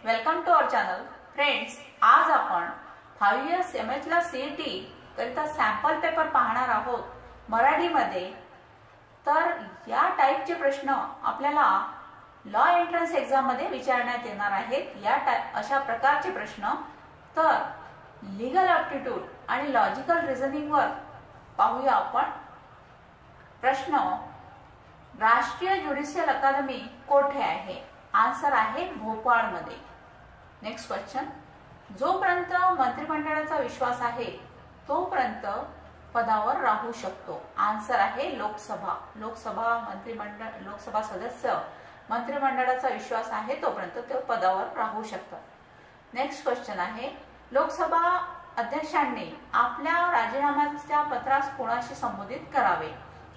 Welcome to our channel. Friends, आज आपण 5 years MH ला CET करिता सॅम्पल पेपर पाहणार आहोत मराठीमध्ये. तर या टाइपचे प्रश्न आपल्याला लॉ एंट्रन्स एक्झाम मध्ये विचारण्यात येणार आहेत. अशा प्रकारचे प्रश्न तर लीगल ॲप्टिट्यूड आणि लॉजिकल रिझनिंग वर पाहूया आपण. प्रश्न, राष्ट्रीय ज्युडिशियल अकादमी कोठे आहे? आन्सर आहे भोपाळ मध्ये. नेक्स्ट क्वेश्चन, जोपर्यंत मंत्रिमंडळाचा विश्वास आहे तोपर्यंत पदावर राहू शकतो. आन्सर आहे लोकसभा. लोकसभा सदस्य मंत्रिमंडळाचा विश्वास आहे तोपर्यंत ते पदावर राहू शकतात. नेक्स्ट क्वेश्चन आहे, लोकसभा अध्यक्षांनी आपल्या राजीनाम्याच्या पत्रास कोणाशी संबोधित करावे?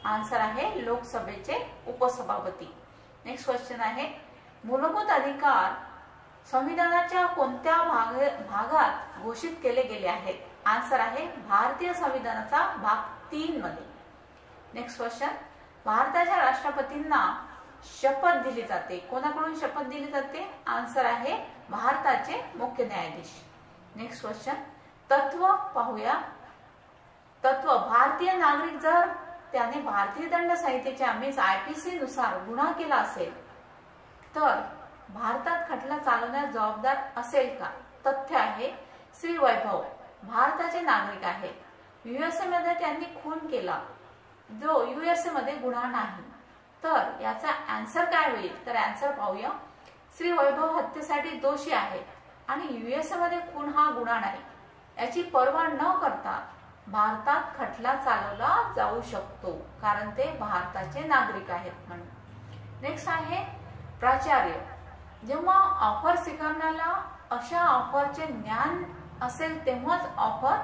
आन्सर आहे लोकसभेचे उपसभापती. नेक्स्ट क्वेश्चन आहे, मूलभूत अधिकार संविधानाच्या कोणत्या भागात घोषित केले गेले आहेत? आन्सर आहे भारतीय संविधानाचा भाग 3 मध्ये. नेक्स्ट क्वेश्चन, भारताच्या राष्ट्रपतींना शपथ दिली जाते. कोणाकडून शपथ दिली जाते? आन्सर आहे भारताचे मुख्य न्यायाधीश. नेक्स्ट क्वेश्चन, तत्व पाहूया. तत्व, भारतीय नागरिक जर त्याने भारतीय दंड संहितेच्या मीन्स IPC नुसार गुन्हा केला असेल तर भारतात खटला चालवण्यास जबाबदार असेल का? तथ्य आहे श्री वैभव भारताचे नागरिक आहेत. USA मध्ये त्यांनी खून केला जो USA मध्ये गुन्हा नाही. तर याचा आन्सर काय होईल? तर आन्सर पाहूया. श्री वैभव हत्येसाठी दोषी आहेत आणि USA मध्ये खून हा गुन्हा नाही. याची पर्वा न करता भारतात खटला चालवला जाऊ शकतो कारण ते भारताचे नागरिक आहेत म्हणून. नेक्स्ट आहे प्राचार्य, जेव्हा ऑफर स्वीकारण्याला अशा ऑफरचे ज्ञान असेल तेव्हाच ऑफर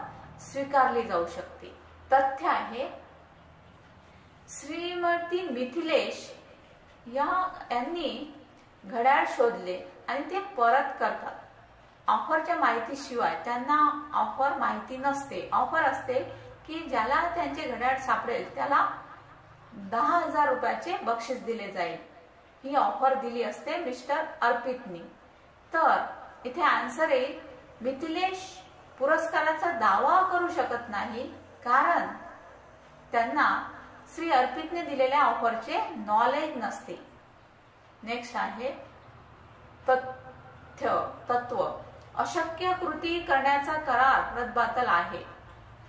स्वीकारली जाऊ शकते. तथ्य आहे श्रीमती मिथिलेश यांनी घड्याळ शोधले आणि ते परत करतात. ऑफरच्या माहितीशिवाय त्यांना ऑफर माहिती नसते. ऑफर असते की ज्याला त्यांचे घड्याळ सापडेल त्याला 10,000 रुपयाचे बक्षीस दिले जाईल. ही ऑफर दिली असते मिस्टर अर्पितनी. तर इथे आन्सर येईल मिथिलेश पुरस्काराचा दावा करू शकत नाही कारण त्यांना श्री अर्पितने दिलेल्या ऑफरचे नॉलेज नसते. नेक्स्ट आहे तत्व, अशक्य कृती करण्याचा करार रद्दबातल आहे.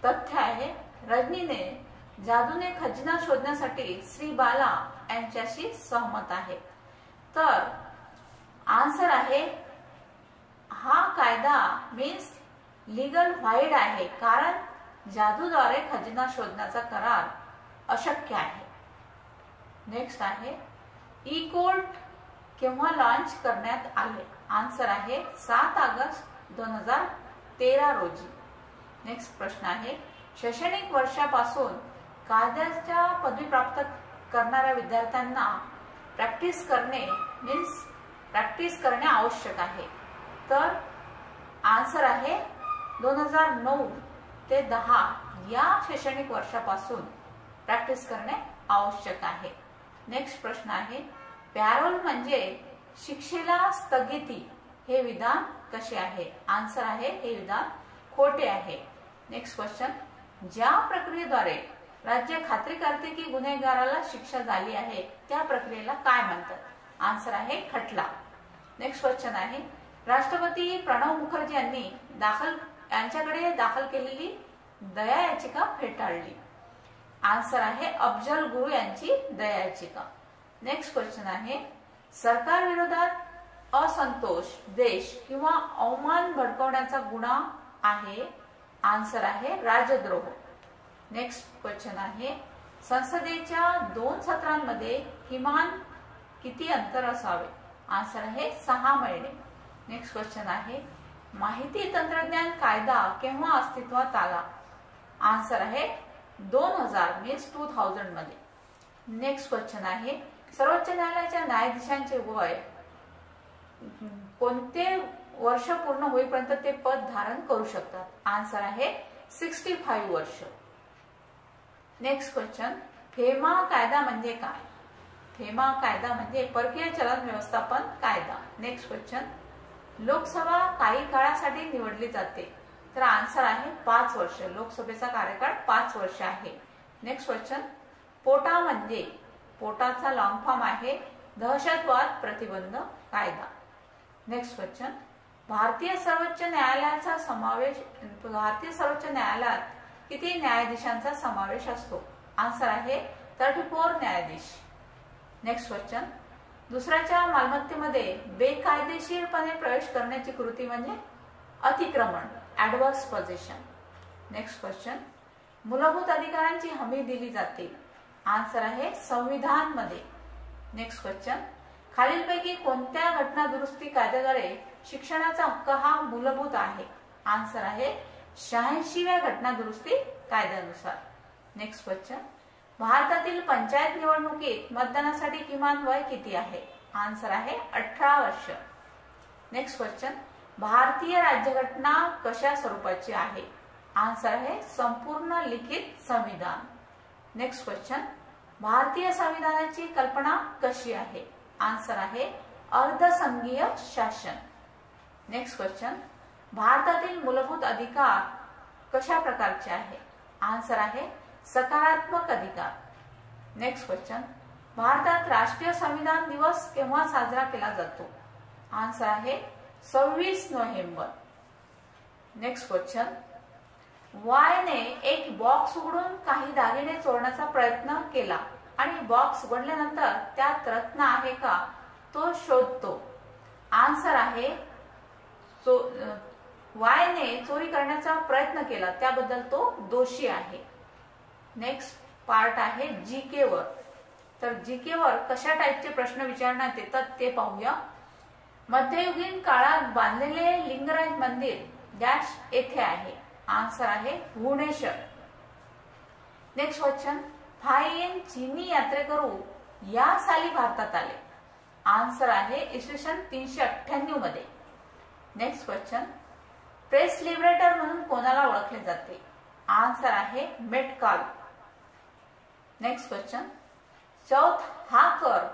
तथ्य आहे रजनीने जादूने खजिना शोधण्यासाठी श्री बाला यांच्याशी सहमत आहे. तर आन्सर आहे हा कायदा मीन्स लीगल व्हाईड आहे कारण जादूद्वारे खजिना शोधण्याचा करार अशक्य आहे. नेक्स्ट आहे ई-कोर्ट केव्हा लॉन्च करण्यात आले? आन्सर आहे 7 ऑगस्ट 2013 रोजी. नेक्स्ट प्रश्न आहे, शैक्षणिक वर्षापासून कायद्याच्या पदवी प्राप्त करणाऱ्या विद्यार्थ्यांना प्रॅक्टिस करणे आवश्यक आहे. तर आन्सर आहे 2009 ते 10 या शैक्षणिक वर्षापासून प्रॅक्टिस करणे आवश्यक आहे. नेक्स्ट प्रश्न आहे, पॅरोल म्हणजे शिक्षेला स्थगिती हे विधान कसे आहे? आन्सर आहे हे विधान खोटे आहे. नेक्स्ट क्वेश्चन, ज्या प्रक्रियेद्वारे राज्य खात्री करते की गुन्हेगाराला शिक्षा झाली आहे त्या प्रक्रियेला काय म्हणतात? आन्सर आहे खटला. नेक्स्ट क्वेश्चन आहे, राष्ट्रपती प्रणव मुखर्जी यांच्याकडे दाखल केलेली दया याचिका फेटाळली. आन्सर आहे अफजल गुरु यांची दया याचिका. नेक्स्ट क्वेश्चन आहे, सरकार विरोधात असंतोष, द्वेष किंवा अवमान भडकवण्याचा गुन्हा आहे. आन्सर आहे राजद्रोह. नेक्स्ट क्वेश्चन आहे, संसदेच्या 2 सत्रांमध्ये किमान किती अंतर असावे? आन्सर आहे 6 महिने. नेक्स्ट क्वेश्चन आहे, माहिती तंत्रज्ञान कायदा केव्हा अस्तित्वात आला? आन्सर आहे 2000 मीन्स 2000 मध्ये. नेक्स्ट क्वेश्चन आहे, सर्वोच्च न्यायालयाच्या न्यायाधीशांचे वय कोणते वर्ष पूर्ण होईपर्यंत ते पद धारण करू शकतात? आन्सर आहे 65 वर्ष. नेक्स्ट क्वेश्चन, फेमा कायदा म्हणजे काय? फेमा कायदा म्हणजे परकीय चलन व्यवस्थापन कायदा. नेक्स्ट क्वेश्चन, लोकसभा काही काळासाठी निवडली जाते? तर आन्सर आहे 5 वर्ष. लोकसभेचा कार्यकाळ 5 वर्ष आहे. नेक्स्ट क्वेश्चन, पोटा म्हणजे? पोटाचा लॉंग फॉर्म आहे दहशतवाद प्रतिबंध कायदा. नेक्स्ट क्वेश्चन, भारतीय सर्वोच्च न्यायालयात किती न्यायाधीशांचा समावेश असतो? आन्सर आहे 34 न्यायाधीश. नेक्स्ट क्वेश्चन, दुसऱ्याच्या मालमत्तेमध्ये बेकायदेशीरपणे प्रवेश करण्याची कृती म्हणजे अतिक्रमण, ॲडव्हर्स पोझेशन. नेक्स्ट क्वेश्चन, मूलभूत अधिकारांची हमी दिली जाते? आन्सर आहे संविधान मध्ये. नेक्स्ट क्वेश्चन, खालीलपैकी कोणत्या घटना दुरुस्ती कायद्याद्वारे शिक्षणाचा हक्क हा मूलभूत आहे? आन्सर आहे 86व्या घटना दुरुस्ती कायद्यानुसार. नेक्स्ट क्वेश्चन, भारतातील पंचायत निवडणुकीत मतदानासाठी किमान वय किती आहे? आन्सर आहे 18 वर्ष. नेक्स्ट क्वेश्चन, भारतीय राज्यघटना कशा स्वरूपाची आहे? आन्सर आहे संपूर्ण लिखित संविधान. नेक्स्ट क्वेश्चन, भारतीय संविधानाची कल्पना कशी आहे? आन्सर आहे अर्धसंघीय शासन. नेक्स्ट क्वेश्चन, भारतातील मूलभूत अधिकार कशा प्रकारचे आहे? आन्सर आहे सकारात्मक अधिकार. नेक्स्ट क्वेश्चन, भारतात राष्ट्रीय संविधान दिवस केव्हा साजरा केला जातो? आन्सर आहे 26 नोव्हेंबर. नेक्स्ट क्वेश्चन, वायने एक बॉक्स उघडून काही दागिने चोरण्याचा प्रयत्न केला आणि बॉक्स उघडल्यानंतर त्यात रत्न आहे का तो शोधतो. आन्सर आहे वायने चोरी करण्याचा प्रयत्न केला त्याबद्दल तो दोषी आहे. नेक्स्ट पार्ट आहे जीके वर. तर जीके वर कशा टाईपचे प्रश्न विचारण्यात येतात ते पाहूया. मध्ययुगीन काळात बांधलेले लिंगराज मंदिर डॅश येथे आहे. आन्सर आहे भुवनेश्वर. नेक्स्ट क्वेश्चन, फाहियन चीनी यात्रेकरू या साली भारतात आले? आन्सर आहे इसवी सन 398 मध्ये. नेक्स्ट क्वेश्चन, प्रेस लिबरेटर म्हणून कोणाला ओळखले जाते? आन्सर आहे मेटकाल. नेक्स्ट क्वेश्चन, चौथ हा कर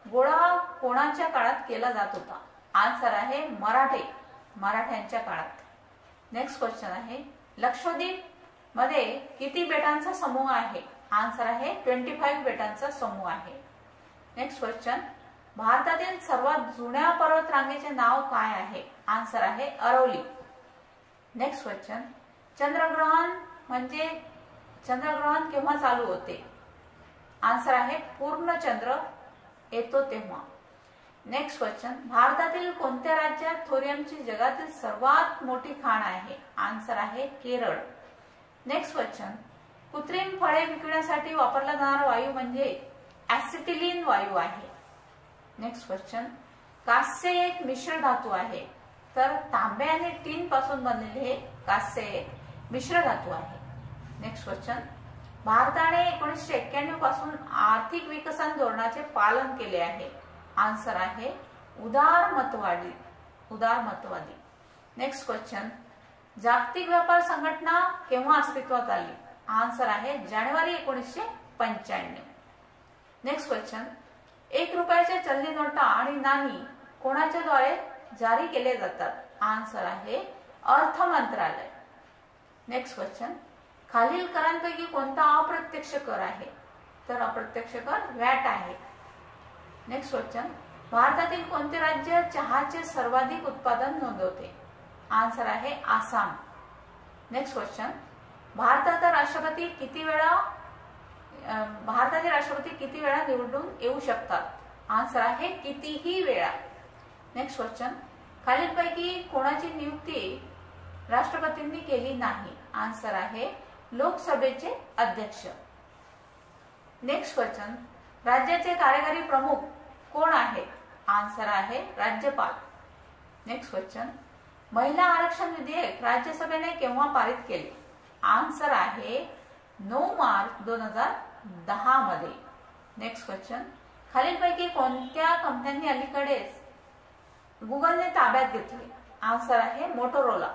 गोळा कोणाच्या काळात केला जात होता? आन्सर आहे मराठ्यांच्या काळात. नेक्स्ट क्वेश्चन आहे, लक्षद्वीप मध्ये किती बेटांचा समूह आहे? आन्सर आहे 25 बेटांचा समूह आहे. नेक्स्ट क्वेश्चन, भारतातील सर्वात जुन्या पर्वत रांगेचे नाव काय आहे? आन्सर आहे अरवली. नेक्स्ट क्वेश्चन, चंद्रग्रहण केव्हा चालू होते? आन्सर आहे पूर्ण चंद्र येतो तेव्हा. नेक्स्ट क्वेश्चन, भारतातील कोणत्या राज्यात थोरियमची जगातील सर्वात मोठी खाण आहे? आन्सर आहे केरळ. नेक्स्ट क्वेश्चन, कृत्रिम फळे विकण्यासाठी वापरला जाणारा वायू म्हणजे ऍसिटिलीन वायू आहे. नेक्स्ट क्वेश्चन, कास्य एक मिश्र धातू आहे. तर तांबे आणि टीन पासून बनलेले हे कास्य एक मिश्र धातू आहे. नेक्स्ट क्वेश्चन, भारताने 1991 पासून आर्थिक विकसन धोरणाचे पालन केले आहे. आन्सर आहे उदारमतवादी. नेक्स्ट क्वेश्चन, जागतिक व्यापार संघटना केव्हा अस्तित्वात आली? आन्सर आहे जानेवारी 1995. नेक्स्ट क्वेश्चन, 1 रुपयाच्या चलनी नोटा आणि नाणी कोणाच्या द्वारे जारी केले जातात? आन्सर आहे अर्थ मंत्रालय. नेक्स्ट क्वेश्चन, खालील करांपैकी कोणता अप्रत्यक्ष कर आहे? तर अप्रत्यक्ष कर व्हॅट आहे. नेक्स्ट क्वेश्चन, भारतातील कोणते राज्य चहाचे सर्वाधिक उत्पादन नोंदवते? आन्सर आहे आसाम. नेक्स्ट क्वेश्चन, भारतातील राष्ट्रपती किती वेळा निवडून येऊ शकतात? आन्सर आहे कितीही वेळा. नेक्स्ट क्वेश्चन, खालीलपैकी कोणाची नियुक्ती राष्ट्रपतींनी केली नाही? आन्सर आहे लोकसभेचे अध्यक्ष. नेक्स्ट क्वेश्चन, राज्याचे कार्यकारी प्रमुख कोण आहेत? आन्सर आहे राज्यपाल. नेक्स्ट क्वेश्चन, महिला आरक्षण विधेयक राज्यसभेने केव्हा पारित केले? आन्सर आहे 9 मार्च 2010 मध्ये. नेक्स्ट क्वेश्चन, खालीलपैकी कोणत्या कंपन्यांनी अलीकडेच गुगलने ताब्यात घेतले? आन्सर आहे मोटोरोला.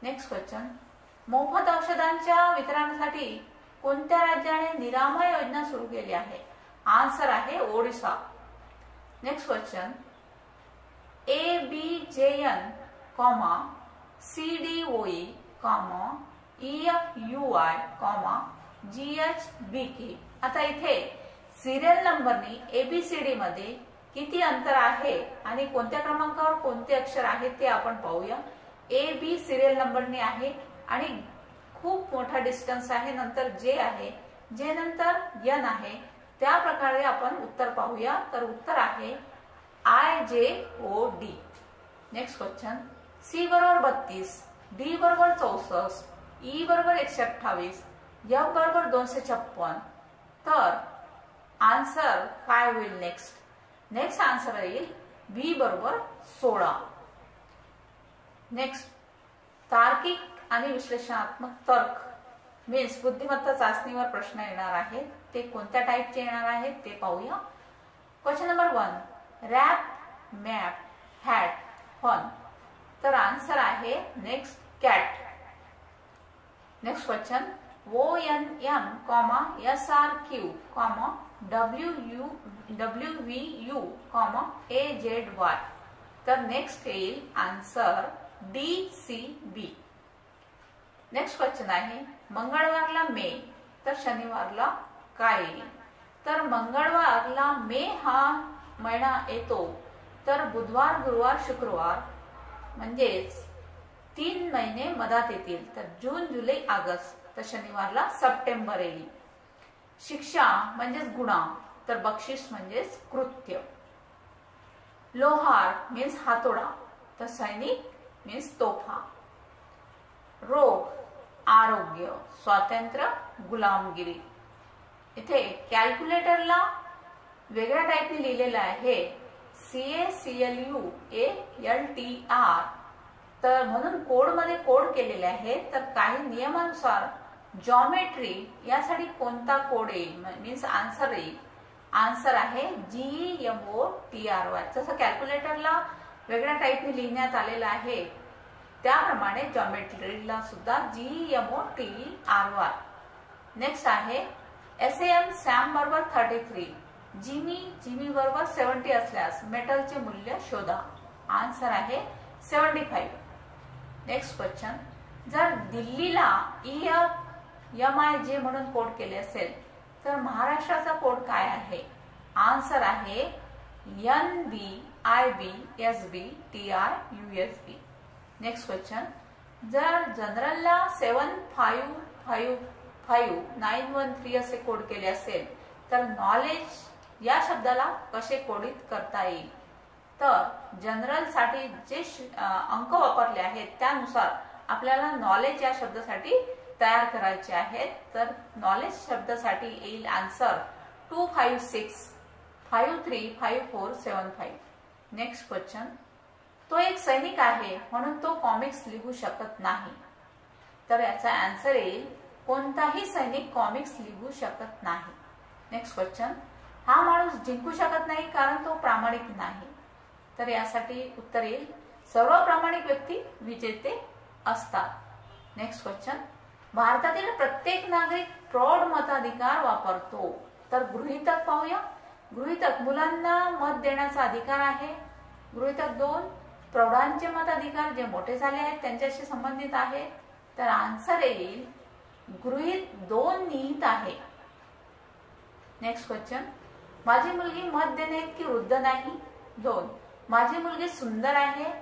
नेक्स्ट क्वेश्चन, मोफत औषधांच्या वितरणासाठी कोणत्या राज्याने निरामय योजना सुरू केली आहे? आन्सर आहे Odisha. Next question, ABJ JN, CDOE, EFUI, GHBK. आता इथे सिरियल नंबरनी ABCD मध्ये किती अंतर आहे आणि कोणत्या क्रमांकावर कोणते अक्षर आहेत ते आपण पाहूया. AB सिरियल नंबरनी आहे आणि खूप मोठा डिस्टन्स आहे, नंतर J आहे, J नंतर N आहे. त्या प्रकारे आपण उत्तर पाहूया. तर उत्तर आहे IJOD. Next question. C बरोबर 32, D बरोबर 64, E बरोबर 128, F बरोबर 256. तर आन्सर काय होईल नेक्स्ट? नेक्स्ट आन्सर येईल B बरोबर 16. नेक्स्ट, तार्किक आणि विश्लेषणात्मक तर्क मीन्स बुद्धिमत्ता चाचणीवर प्रश्न येणार आहेत. ते कोणत्या टाईपचे येणार आहेत ते पाहूया. Question number 1, rap, map, hat, fun. तर आन्सर आहे next cat. Next question. ONM, SRQ, WVU, AZY. तर नेक्स्ट येईल आन्सर DCB. नेक्स्ट क्वेश्चन आहे मंगळवारला मे तर शनिवारला काय येईल? तर मंगळवारला मे हा महिना येतो, तर बुधवार, गुरुवार, शुक्रवार म्हणजेच 3 महिने मधात येतील. तर जून, जुलै, ऑगस्ट. तर शनिवारला सप्टेंबर येईल. शिक्षा म्हणजेच गुन्हा, तर बक्षीस म्हणजेच कृत्य. लोहार मीन्स हातोडा, तर सैनिक मीन्स तोफा. रोग, आरोग्य, स्वातंत्र्य, गुलामगिरी. इथे कॅल्क्युलेटरला वेगळ्या टाईपने लिहिलेलं आहे CACLUALTR. तर म्हणून कोड मध्ये कोड केलेले आहे. तर काही नियमानुसार जॉमेट्री यासाठी कोणता कोड येईल मीन्स आन्सर येईल? आन्सर आहे GEMOTRY. जसं कॅल्क्युलेटरला वेगळ्या टाईपने लिहिण्यात आलेलं आहे त्याप्रमाणे जॉमेट्रीला सुद्धा GEMOTRY. नेक्स्ट आहे SAM, सॅम बरोबर 33, जिमी बरोबर 70 असल्यास मेटलचे मूल्य शोधा. आन्सर आहे 75. Next question. जर दिल्लीला EFMIJ म्हणून कोड केले असेल तर महाराष्ट्राचा कोड काय आहे? आन्सर आहे NBIBSBTRUSB. Next question. जर जनरलला 7555913 असे कोड केले असेल तर नॉलेज या शब्दाला कसे कोडित करता येईल? तर जनरल साठी जे अंक वापरले आहेत त्यानुसार आपल्याला नॉलेज या शब्दासाठी तयार करायचे आहेत. तर नॉलेज शब्दासाठी येईल आन्सर 256535475. Next question. तो एक सैनिक आहे म्हणून तो कॉमिक्स लिहू शकत नाही. तर याचा आन्सर येईल कोणताही सैनिक कॉमिक्स लिहू शकत नाही. Next question. हा माणूस जिंकू शकत नाही कारण तो प्रामाणिक नाही. तर यासाठी उत्तर येईल सर्व प्रामाणिक व्यक्ती विजेते असतात. Next question. भारतातील प्रत्येक नागरिक प्रौढ मताधिकार वापरतो. तर गृहीतक पाहूया. गृहीतक मुलांना मत देण्याचा अधिकार आहे. गृहीतक 2 प्रौढांचे मताधिकार जे मोठे झाले आहेत त्यांच्याशी संबंधित आहे. तर आन्सर येईल गृहीत 2 निहित आहे. Next question. माझी मुलगी मत देणे इतकी वृद्ध नाही. 2 माझी मुलगी सुंदर आहे.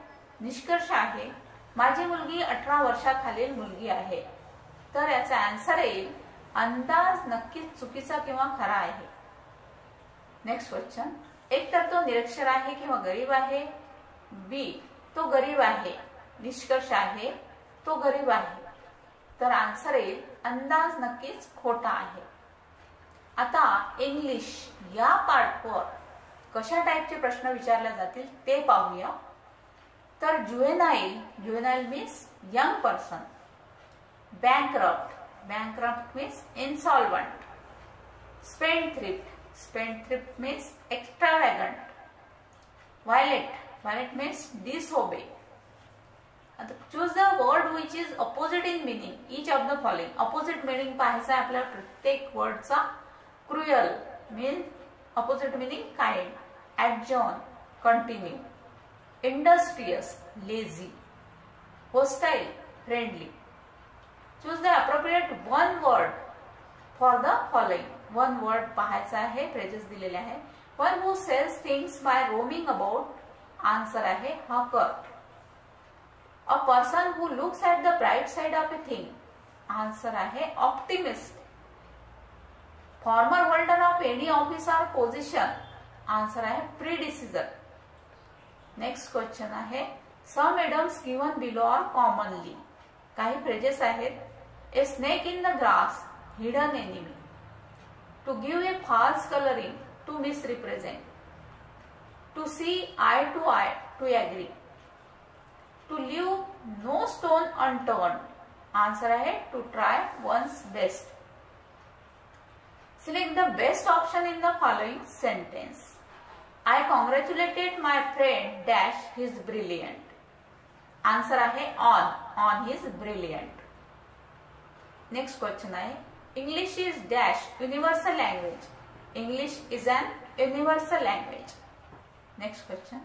निष्कर्ष आहे माझी मुलगी 18 वर्षाखालील मुलगी आहे. तर याचा आन्सर येईल अंदाज नक्कीच चुकीचा किंवा खरा आहे. Next question. एक तर तो निरक्षर आहे किंवा गरीब आहे. B तो गरीब आहे. निष्कर्ष आहे तो गरीब आहे. तर आन्सर येईल अंदाज नक्कीच खोटा आहे. आता इंग्लिश या पार्टवर कशा टाईपचे प्रश्न विचारले जातील ते पाहूया. तर juvenile means young person. Bankrupt means insolvent. Spendthrift means extravagant. Violate means disobey. Choose the word which is opposite in meaning. Each of the following. Opposite meaning पाहायचा आहे आपल्याला प्रत्येक वर्डचा. Cruel means opposite meaning kind. Adjourn continue. industrious, lazy, hostile, friendly. Choose the appropriate one word for the following. One word पाहायचा आहे, phrases दिलेले आहे. One who sells things by roaming about. Answer आहे hawker. A person who looks at the bright side of a thing. Answer आहे optimist. Former holder of any office or position. Answer आहे predecessor. Next question आहे some idioms given below are commonly. काही phrases आहेत. A snake in the grass, hidden enemy. To give a false coloring, to misrepresent. To see eye to eye, to agree. To leave no stone unturned. Answer आहे to try one's best. Select the best option in the following sentence. I congratulated my friend dash he's brilliant. Answer आहे on his brilliant. Next question आहे English is dash universal language. English is an universal language. Next question.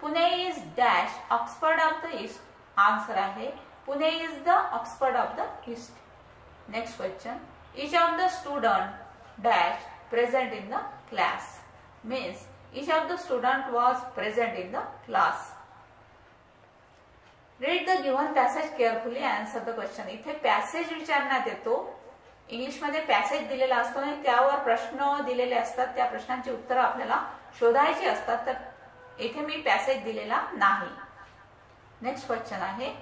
Pune is dash Oxford of the East. Answer आहे Pune is the Oxford of the East. Next question. Each of the student dash present in the class. Means each of the student was present in the class. Read the given passage carefully. Answer the question. इथे passage विचारण्यात येतो. English मध्ये passage दिलेला असतो आणि त्यावर प्रश्न दिलेले असतात. त्या प्रश्नांची उत्तरं आपल्याला शोधायची असतात. तर इथे मी पॅसेज दिलेला नाही. नेक्स्ट क्वेश्चन आहे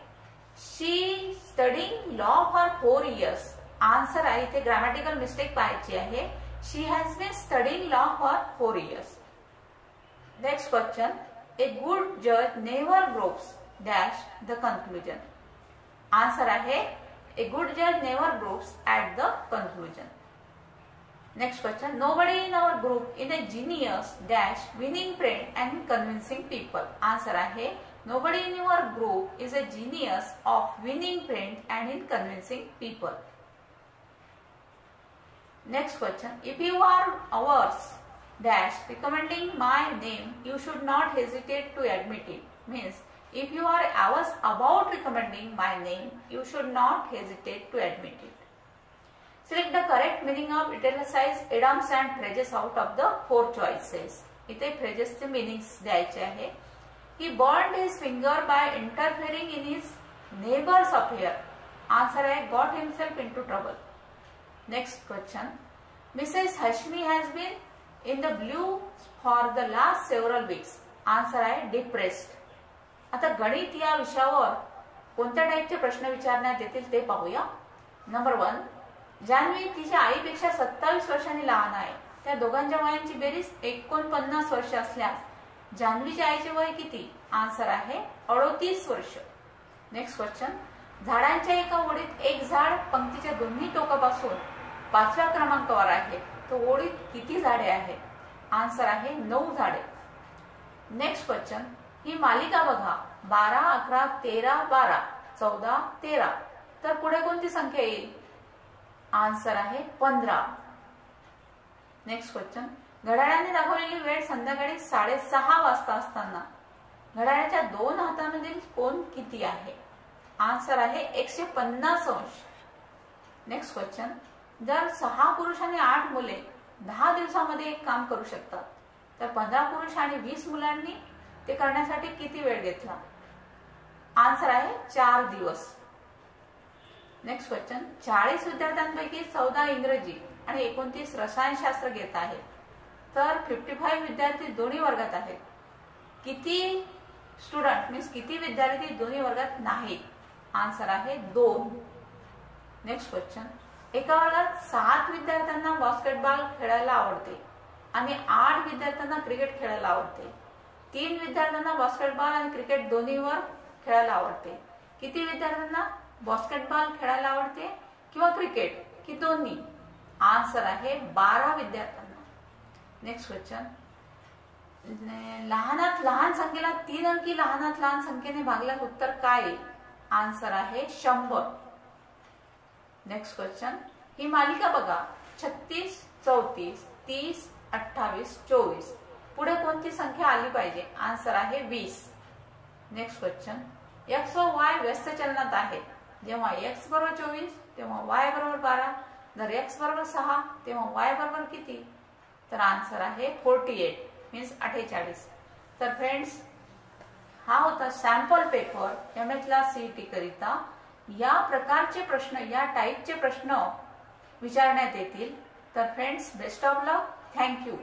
she studying law for 4 years. Answer आहे इथे ग्रामॅटिकल मिस्टेक पाहायची आहे. She has been studying law for 4 years. Next question a good जज never gropes dash the conclusion. Answer आहे a good judge never gropes at the conclusion. Next question. Nobody in our group is a genius dash winning friend and convincing people. Answer आहे nobody in your group is a genius of winning friend and in convincing people. Next question. If you are ours dash recommending my name, you should not hesitate to admit it. Means if you are averse about recommending my name, you should not hesitate to admit it. Select the correct meaning of italicized idioms and phrases out of the 4 choices. इथे phrases चे meanings द्यायचे आहे. He burned his finger by interfering in his neighbor's affair. Answer आहे got himself into trouble. Next question. Mrs. Hashmi has been in the blues for the last several weeks. Answer आहे depressed. आता गणित या विषयावर कोणत्या टाईपचे प्रश्न विचारण्यात येतील ते पाहूया. नंबर 1. जान्हवी तिच्या आईपेक्षा 27 वर्षांनी लहान आहे. त्या दोघांच्या वयांची बेरीज 49 वर्ष असल्यास जान्हवीच्या आईचे वय किती? आन्सर आहे 38 वर्ष. Next question. झाडांच्या एका ओळीत एक झाड पंक्तीच्या दोन्ही टोकापासून 5व्या क्रमांकावर आहे. तो ओळीत किती झाडे आहेत? आन्सर आहे 9 झाडे. Next question. ही मालिका बघा 12, 11, 13, 12, 14, 13. तर पुढे कोणती संख्या येईल? आन्सर आहे 15. Next question. घड्याळाने दाखवलेली वेळ संध्याकाळी 6:30 वाजता असताना घड्याळाच्या 2 हातांमधील कोन किती आहे? आन्सर आहे 150 अंश. Next question. जर 6 पुरुष आणि 8 मुले 10 दिवसांमध्ये एक काम करू शकतात तर 15 पुरुष आणि 20 मुलांनी ते करण्यासाठी किती वेळ घेतला? आन्सर आहे 4 दिवस. Next question. 40 विद्यार्थ्यांपैकी 14 इंग्रजी आणि 29 रसायनशास्त्र घेत आहेत. तर 55 विद्यार्थी दोन्ही वर्गात आहेत. किती स्टुडंट मीन्स किती विद्यार्थी दोन्ही वर्गात नाहीत? आन्सर आहे 2. Next question. एका वर्गात 7 विद्यार्थ्यांना बास्केटबॉल खेळायला आवडते आणि 8 विद्यार्थ्यांना क्रिकेट खेळायला आवडते. 3 विद्यार्थ्यांना बास्केटबॉल आणि क्रिकेट दोन्हीवर खेळायला आवडते. किती विद्यार्थ्यांना बास्केटबॉल खेळायला आवडते किंवा क्रिकेट की दोन्ही? आन्सर आहे 12 विद्यार्थ्यांना. Next question. लहानात लहान संख्येला 3 अंकी लहानात लहान संख्येने भागल्यास उत्तर काय येईल? आन्सर आहे 100. Next question. ही मालिका बघा 36, 34, 30, 28, 24. पुढे कोणती संख्या आली पाहिजे? आन्सर आहे 20. नेक्स्ट क्वेश्चन, एक्स व वाय व्यस्त चलनात आहेत. जेव्हा एक्स बरोबर 24 तेव्हा वाय बरोबर 12. जर एक्स बरोबर 6 तेव्हा वाय बरोबर किती? तर आन्सर आहे 48 मीन्स 48. तर फ्रेंड्स, हा होता सॅम्पल पेपर एमएचला सीईटी करिता. या प्रकारचे प्रश्न, या टाईपचे प्रश्न विचारण्यात येतील. तर friends, best of luck. Thank you.